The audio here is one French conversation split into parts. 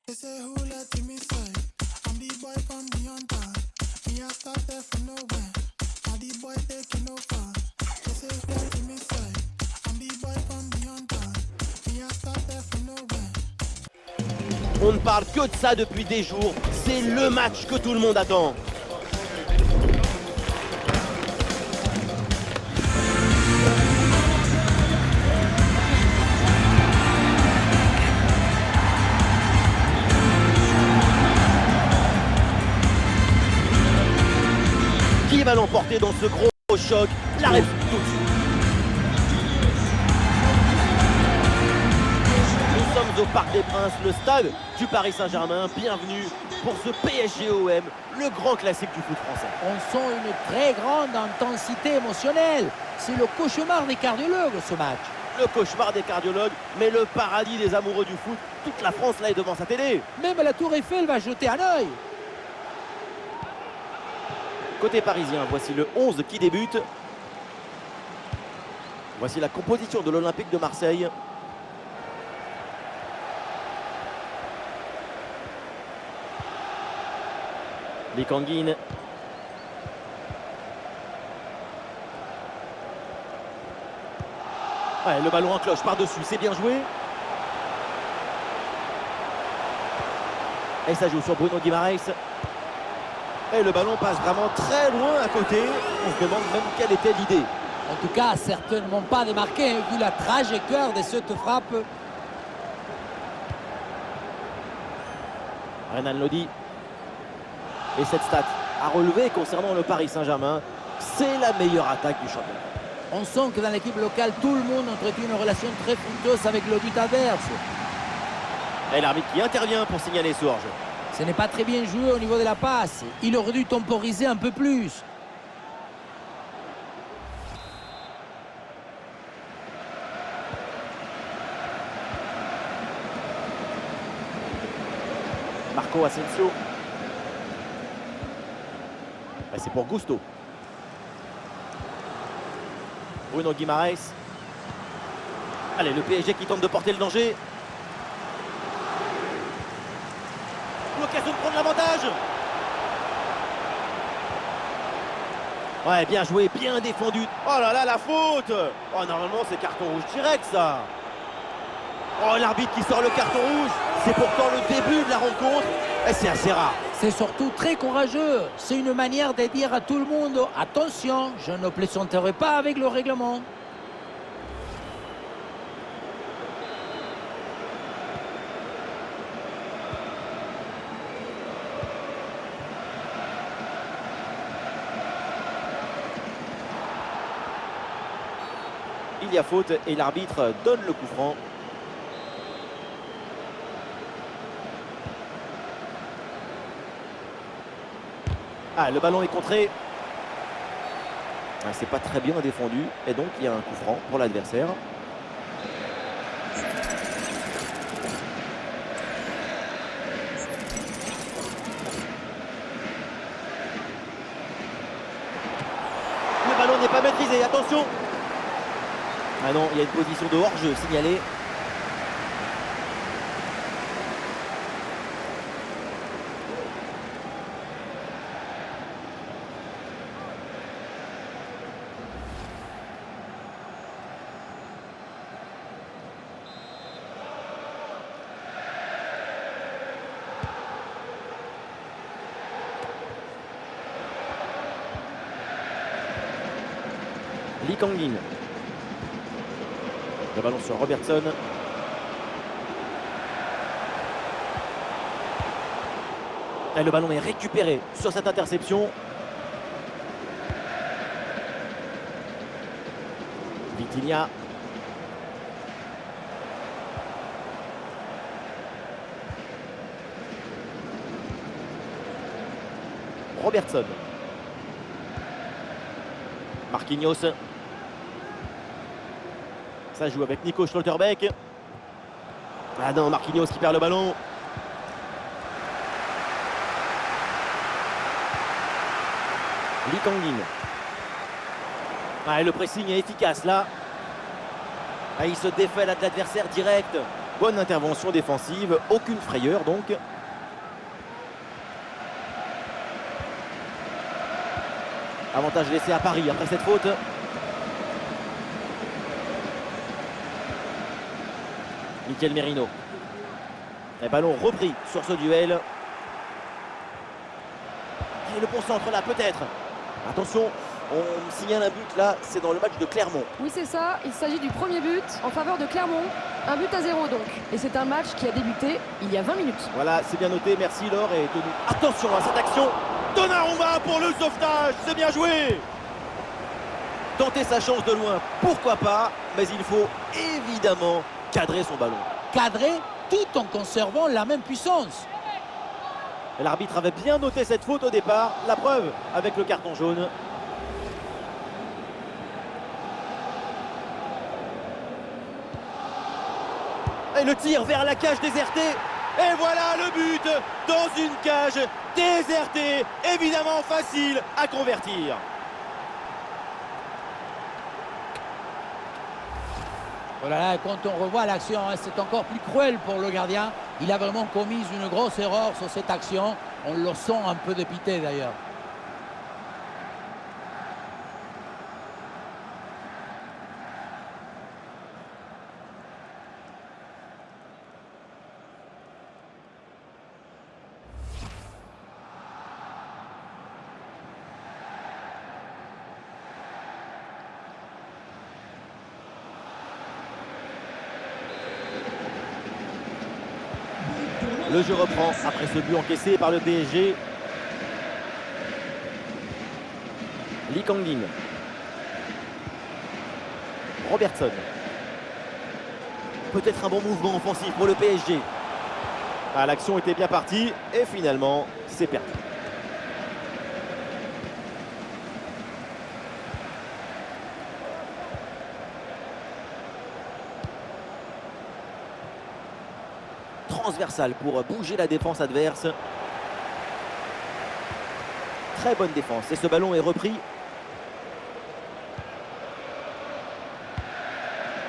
They say who let him inside? I'm the boy from the under. Me I started from nowhere. Now the boy taking over. They say who let him inside? I'm the boy from the under. Me I started from nowhere. On ne parle que de ça depuis des jours. C'est le match que tout le monde attend. Qui va l'emporter dans ce gros choc? La réponse tout de suite. Nous sommes au Parc des Princes, le stade du Paris Saint-Germain. Bienvenue pour ce PSG-OM, le grand classique du foot français. On sent une très grande intensité émotionnelle. C'est le cauchemar des cardiologues, ce match. Le cauchemar des cardiologues, mais le paradis des amoureux du foot. Toute la France là est devant sa télé. Même la Tour Eiffel va jeter un œil. Côté parisien, voici le 11 qui débute. Voici la composition de l'Olympique de Marseille. Les Kanguines. Ouais, le ballon en cloche par-dessus, c'est bien joué. Et ça joue sur Bruno Guimaraes. Et le ballon passe vraiment très loin à côté. On se demande même quelle était l'idée. En tout cas, certainement pas démarqué, vu la trajectoire de cette frappe. Renan Lodi. Et cette stat à relever concernant le Paris Saint-Germain, c'est la meilleure attaque du championnat. On sent que dans l'équipe locale, tout le monde entretient une relation très fructueuse avec le but adverse. Et l'arbitre qui intervient pour signaler ce hors-jeu. Ce n'est pas très bien joué au niveau de la passe. Il aurait dû temporiser un peu plus. Marco Asensio. C'est pour Gusto. Bruno Guimaraes. Allez, le PSG qui tente de porter le danger. L'occasion de prendre l'avantage. Ouais, bien joué, bien défendu. Oh là là, la faute. Oh, normalement, c'est carton rouge direct, ça. Oh, l'arbitre qui sort le carton rouge. C'est pourtant le début de la rencontre. Et c'est assez rare. C'est surtout très courageux. C'est une manière de dire à tout le monde « Attention, je ne plaisanterai pas avec le règlement ». Il y a faute et l'arbitre donne le coup franc. Ah, le ballon est contré. Ah, c'est pas très bien défendu. Et donc, il y a un coup franc pour l'adversaire. Le ballon n'est pas maîtrisé. Attention. Ah non, il y a une position de hors-jeu signalée. Lee Kang-in. Le ballon sur Robertson. Et le ballon est récupéré sur cette interception. Vitinha. Robertson. Marquinhos. Ça joue avec Nico Schlotterbeck. Ah non, Marquinhos qui perd le ballon. Lee Kang-in. Ah, et le pressing est efficace là. Ah, il se défait là de l'adversaire direct. Bonne intervention défensive, aucune frayeur donc. Avantage laissé à Paris après cette faute. Mikel Merino. Et ballon repris sur ce duel. Et le bon centre là peut-être. Attention, on me signale un but là, c'est dans le match de Clermont. Oui, c'est ça, il s'agit du premier but en faveur de Clermont. 1-0 donc. Et c'est un match qui a débuté il y a 20 minutes. Voilà, c'est bien noté, merci Laure et tenu. Attention à cette action. Donnarumma pour le sauvetage, c'est bien joué. Tenter sa chance de loin, pourquoi pas, mais il faut évidemment cadrer son ballon. Cadré tout en conservant la même puissance. L'arbitre avait bien noté cette faute au départ, la preuve avec le carton jaune. Et le tir vers la cage désertée. Et voilà le but dans une cage désertée, évidemment facile à convertir. Oh là là, quand on revoit l'action, hein, c'est encore plus cruel pour le gardien. Il a vraiment commis une grosse erreur sur cette action. On le sent un peu dépité d'ailleurs. Le jeu reprend après ce but encaissé par le PSG. Lee Kang-in. Robertson. Peut-être un bon mouvement offensif pour le PSG. Ah, l'action était bien partie et finalement, c'est perdu. Transversal pour bouger la défense adverse. Très bonne défense et ce ballon est repris.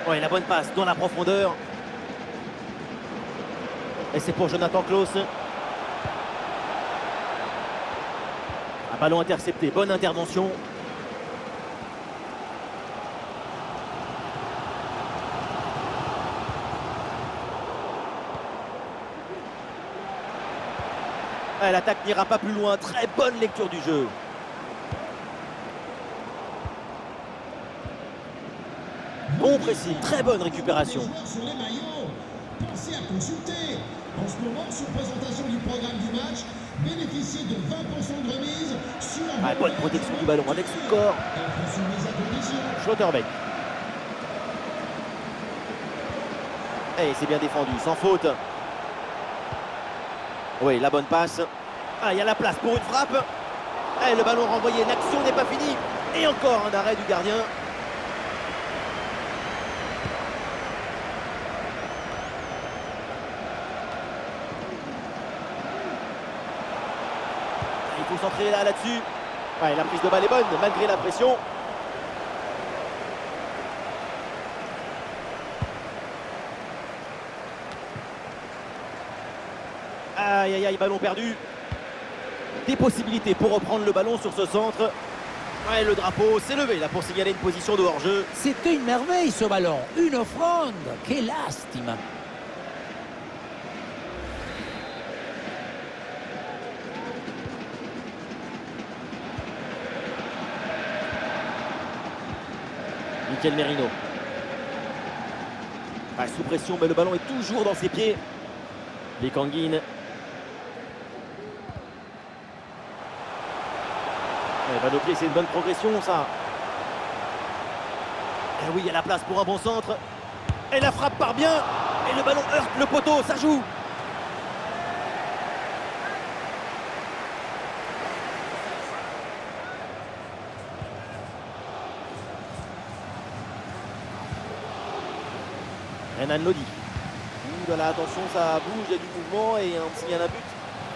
Ouais, la bonne passe dans la profondeur. Et c'est pour Jonathan Klaus. Un ballon intercepté, bonne intervention. L'attaque n'ira pas plus loin, très bonne lecture du jeu. Bon précis, très bonne récupération. Sur les maillots, pensez à consulter. En ce moment, sur présentation du programme du match, bénéficiez de 20% de remise sur un Bonne protection du ballon avec son corps. Schlotterbeck. Et c'est bien défendu, sans faute. Oui, la bonne passe. Il y a la place pour une frappe. Et le ballon renvoyé, l'action n'est pas finie. Et encore un arrêt du gardien. Il faut centrer là-dessus. La prise de balle est bonne, malgré la pression. Aïe aïe aïe, ballon perdu. Des possibilités pour reprendre le ballon sur ce centre. Le drapeau s'est levé là pour signaler une position de hors-jeu. C'était une merveille ce ballon, une offrande. Quelle lastime. Mikel Merino. Sous pression, mais le ballon est toujours dans ses pieds. Lee Kang-in. Balle au pied, c'est une bonne progression ça. Et oui, il y a la place pour un bon centre. Et la frappe part bien. Et le ballon heurte le poteau, ça joue. Renan Lodi. Voilà, attention, ça bouge, il y a du mouvement et on signale un but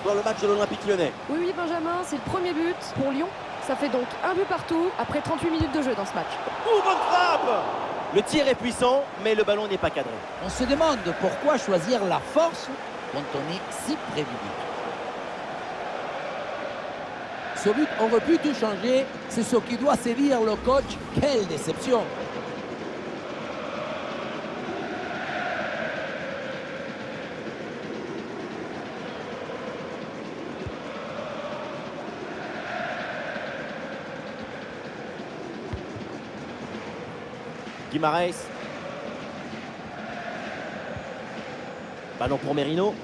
dans le match de l'Olympique Lyonnais. Oui, Benjamin, c'est le premier but pour Lyon. Ça fait donc un but partout après 38 minutes de jeu dans ce match. Bonne frappe. Le tir est puissant, mais le ballon n'est pas cadré. On se demande pourquoi choisir la force quand on est si prévisible. Ce but aurait pu tout changer, c'est ce qui doit se dire le coach. Quelle déception! Guimaraes. Ballon pour Merino.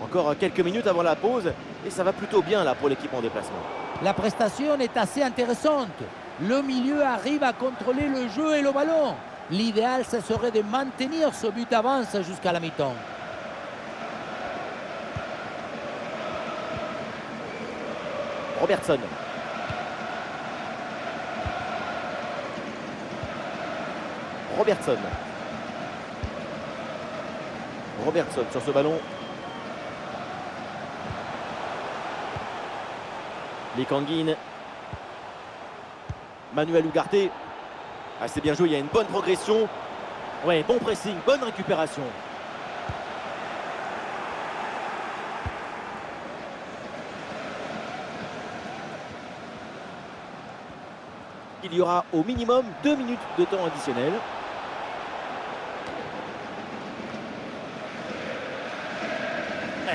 Encore quelques minutes avant la pause et ça va plutôt bien là pour l'équipe en déplacement. La prestation est assez intéressante. Le milieu arrive à contrôler le jeu et le ballon. L'idéal, ce serait de maintenir ce but d'avance jusqu'à la mi-temps. Robertson. Robertson sur ce ballon. Les Kanguin. Manuel Ugarte. Ah, c'est bien joué, il y a une bonne progression. Ouais, bon pressing, bonne récupération. Il y aura au minimum 2 minutes de temps additionnel.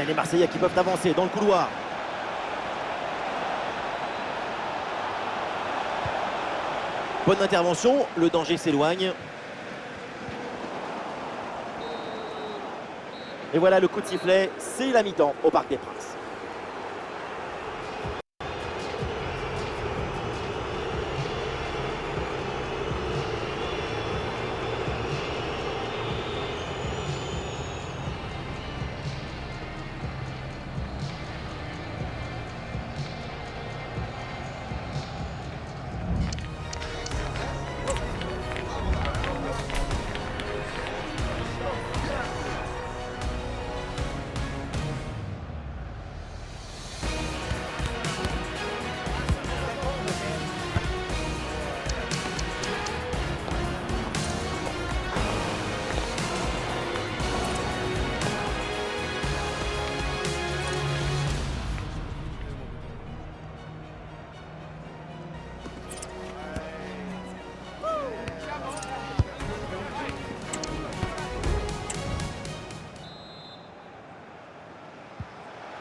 Les Marseillais qui peuvent avancer dans le couloir. Bonne intervention, le danger s'éloigne. Et voilà le coup de sifflet, c'est la mi-temps au Parc des Princes.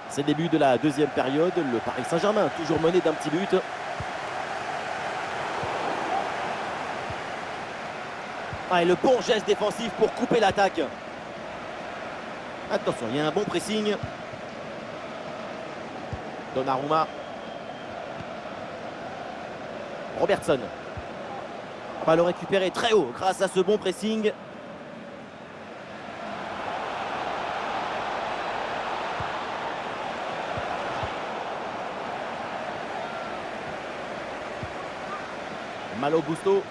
C'est le début de la deuxième période. Le Paris Saint-Germain toujours mené d'un petit but. Ah, et le bon geste défensif pour couper l'attaque. Attention, il y a un bon pressing. Donnarumma. Robertson. On va le récupérer très haut grâce à ce bon pressing. Malo Gusto.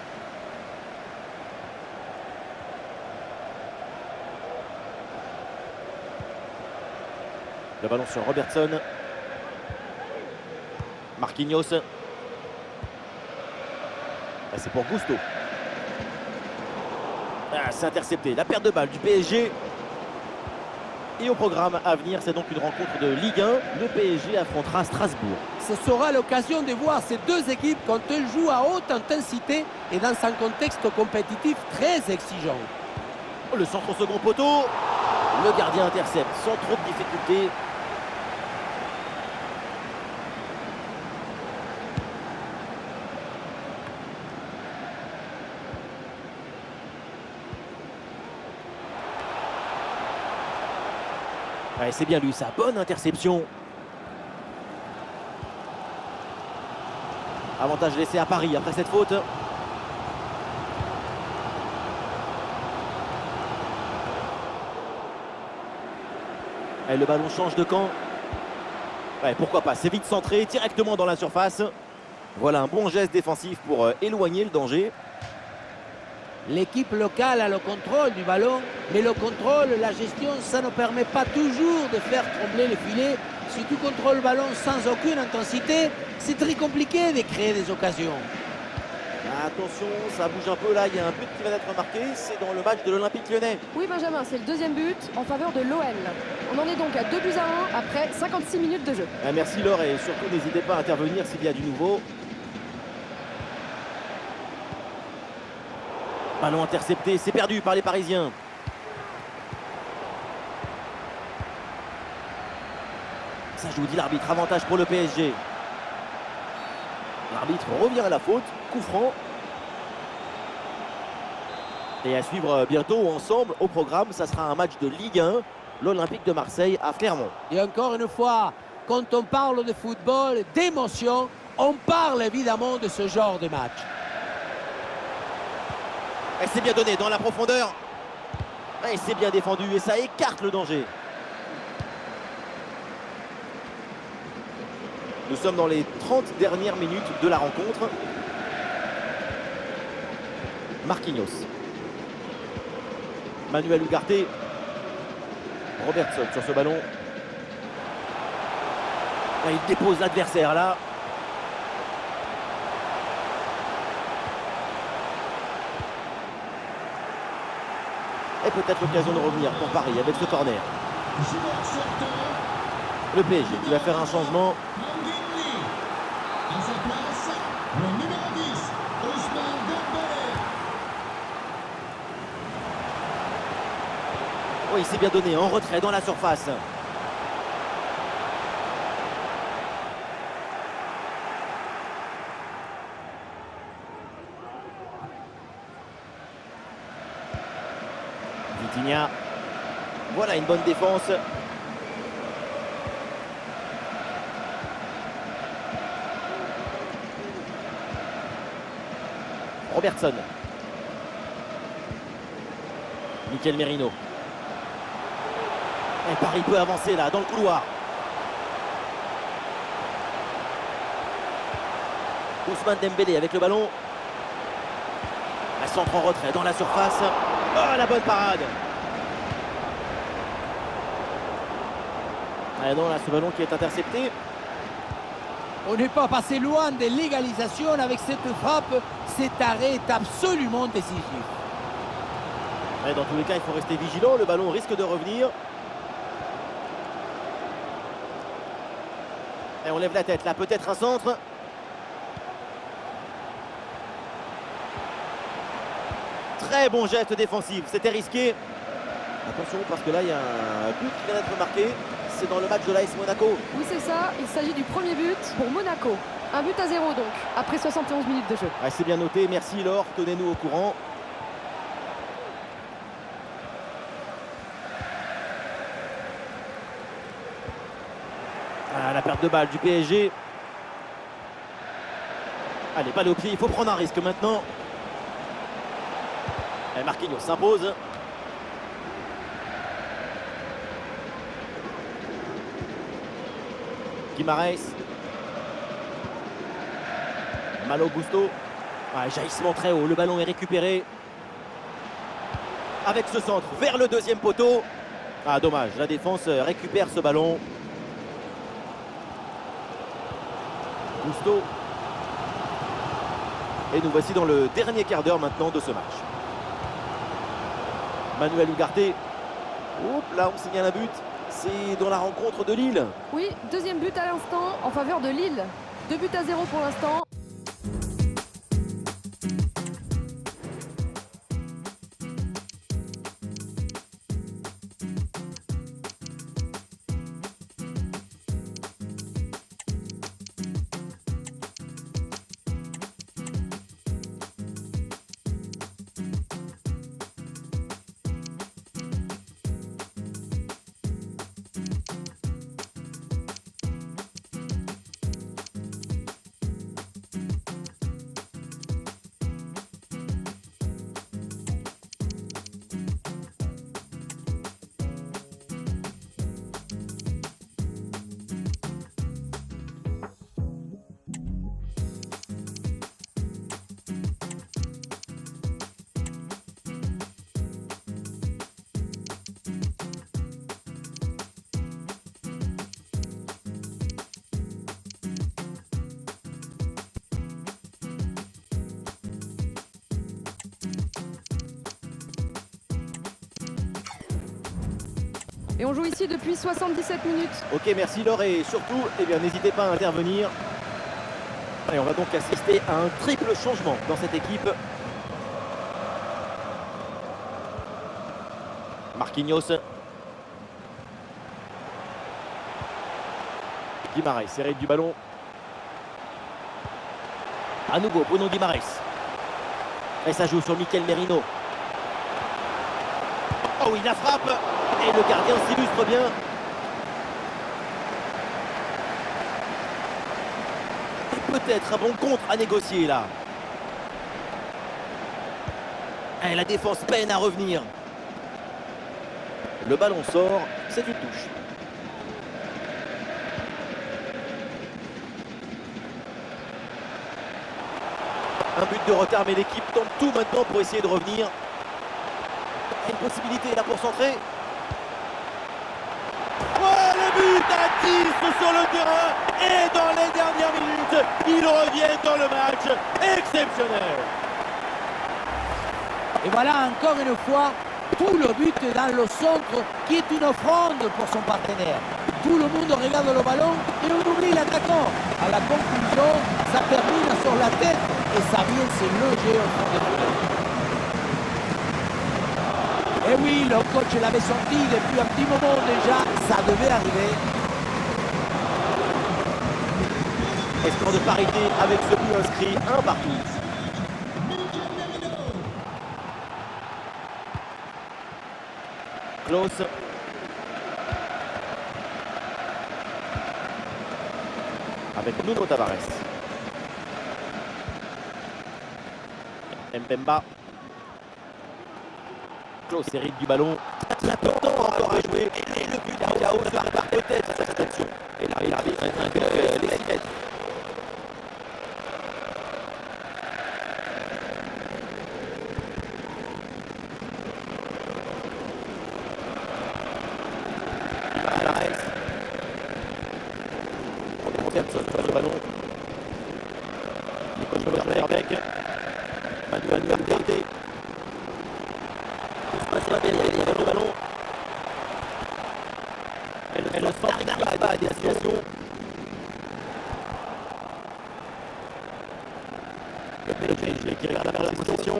Le ballon sur Robertson. Marquinhos. C'est pour Gusto. C'est intercepté. La perte de balle du PSG. Et au programme à venir, c'est donc une rencontre de Ligue 1. Le PSG affrontera Strasbourg. Ce sera l'occasion de voir ces deux équipes quand elles jouent à haute intensité et dans un contexte compétitif très exigeant. Le centre au second poteau. Le gardien intercepte sans trop de difficultés. Ouais, c'est bien lui, sa bonne interception. Avantage laissé à Paris après cette faute. Et le ballon change de camp. Ouais, pourquoi pas, c'est vite centré, directement dans la surface. Voilà un bon geste défensif pour éloigner le danger. L'équipe locale a le contrôle du ballon, mais le contrôle, la gestion, ça ne permet pas toujours de faire trembler le filet. Si tu contrôles le ballon sans aucune intensité, c'est très compliqué de créer des occasions. Attention, ça bouge un peu là, il y a un but qui va être marqué, c'est dans le match de l'Olympique Lyonnais. Oui, Benjamin, c'est le deuxième but en faveur de l'OL. On en est donc à 2-1 après 56 minutes de jeu. Merci Laure et surtout n'hésitez pas à intervenir s'il y a du nouveau. Ballon intercepté, c'est perdu par les Parisiens. Ça joue, dit l'arbitre, avantage pour le PSG. L'arbitre revient à la faute, coup franc. Et à suivre bientôt ensemble au programme, ça sera un match de Ligue 1, l'Olympique de Marseille à Clermont. Et encore une fois, quand on parle de football, d'émotion, on parle évidemment de ce genre de match. Et c'est bien donné dans la profondeur. Et c'est bien défendu et ça écarte le danger. Nous sommes dans les 30 dernières minutes de la rencontre. Marquinhos. Manuel Ugarte. Robertson sur ce ballon. Et il dépose l'adversaire là. Et peut-être l'occasion de revenir pour Paris avec ce corner. Joueur sortant, Le PSG qui va faire un changement. Mangini. À sa place, le numéro 10, Ousmane Dembélé. Oui, c'est bien donné, en retrait dans la surface. Vitinha. Voilà une bonne défense. Robertson. Mikel Merino. Et Paris peut avancer là, dans le couloir. Ousmane Dembélé avec le ballon. Un centre en retrait dans la surface. Oh, la bonne parade. Ah non, là, ce ballon qui est intercepté. On n'est pas passé loin de l'égalisation avec cette frappe. Cet arrêt est absolument décisif. Ouais, dans tous les cas, il faut rester vigilant. Le ballon risque de revenir. Et on lève la tête là, peut-être un centre. Très bon geste défensif, c'était risqué. Attention parce que là il y a un but qui vient d'être marqué. C'est dans le match de l'AS Monaco. Oui, c'est ça. Il s'agit du premier but pour Monaco. 1-0 donc, après 71 minutes de jeu. Ah, c'est bien noté, merci Laure, tenez-nous au courant. Ah, la perte de balle du PSG. Allez, balle au pied, il faut prendre un risque maintenant. Et Marquinhos s'impose. Guimarães. Malo Gusto. Ah, jaillissement très haut, le ballon est récupéré. Avec ce centre vers le deuxième poteau. Ah, dommage, la défense récupère ce ballon. Gusto. Et nous voici dans le dernier quart d'heure maintenant de ce match. Manuel Ugarte. Oups, là on signale un but. C'est dans la rencontre de Lille. Oui, deuxième but à l'instant en faveur de Lille. 2-0 pour l'instant. Et on joue ici depuis 77 minutes. Ok, merci Laure, et surtout, eh bien, n'hésitez pas à intervenir. Et on va donc assister à un triple changement dans cette équipe. Marquinhos. Guimarães hérite du ballon. À nouveau, Bruno Guimarães. Et ça joue sur Mikel Merino. Oh oui, la frappe. Et le gardien s'illustre bien. Et peut-être un bon contre à négocier là. Et la défense peine à revenir. Le ballon sort, c'est une touche. Un but de retard, mais l'équipe tente tout maintenant pour essayer de revenir. Une possibilité là pour centrer. Oh, le but à 10 sur le terrain. Et dans les dernières minutes, ils reviennent dans le match. Exceptionnel. Et voilà encore une fois tout le but dans le centre qui est une offrande pour son partenaire. Tout le monde regarde le ballon et on oublie l'attaquant. À la conclusion, ça termine sur la tête et ça vient se loger au fond de la. Et oui, le coach l'avait senti depuis un petit moment déjà, ça devait arriver. Espoir de parité avec ce but inscrit, un partout. Klose. Avec Nuno Tavares. Mbemba. Klose hérite du ballon. Important encore à jouer. Et le but à chaos se prépare peut-être à cette action. Et là, l'arbitre indique les cinettes. Sur le ballon. Nicolas Verbeek. Manuel Valverde. Le ballon. Elle ne n'arrive pas à destination. Le PSG qui regarde la possession.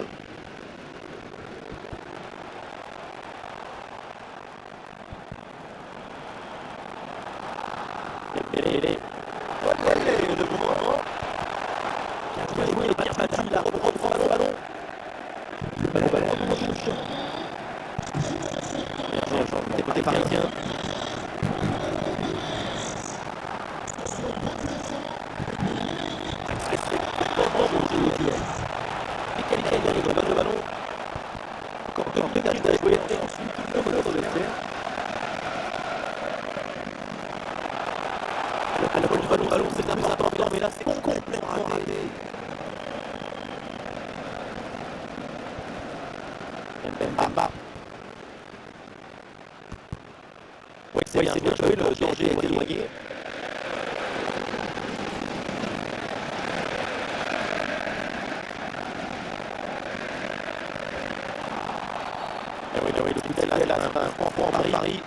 Côté parisien. Le ballon. Encore deux garçons à jouer. Et ensuite, le voleur de l'essai. Le ballon, c'est très important, mais là, c'est complètement raté. Mbemba. Oui, c'est bien joué, le danger est éloigné. Oui, le coup de là, un point pour Paris.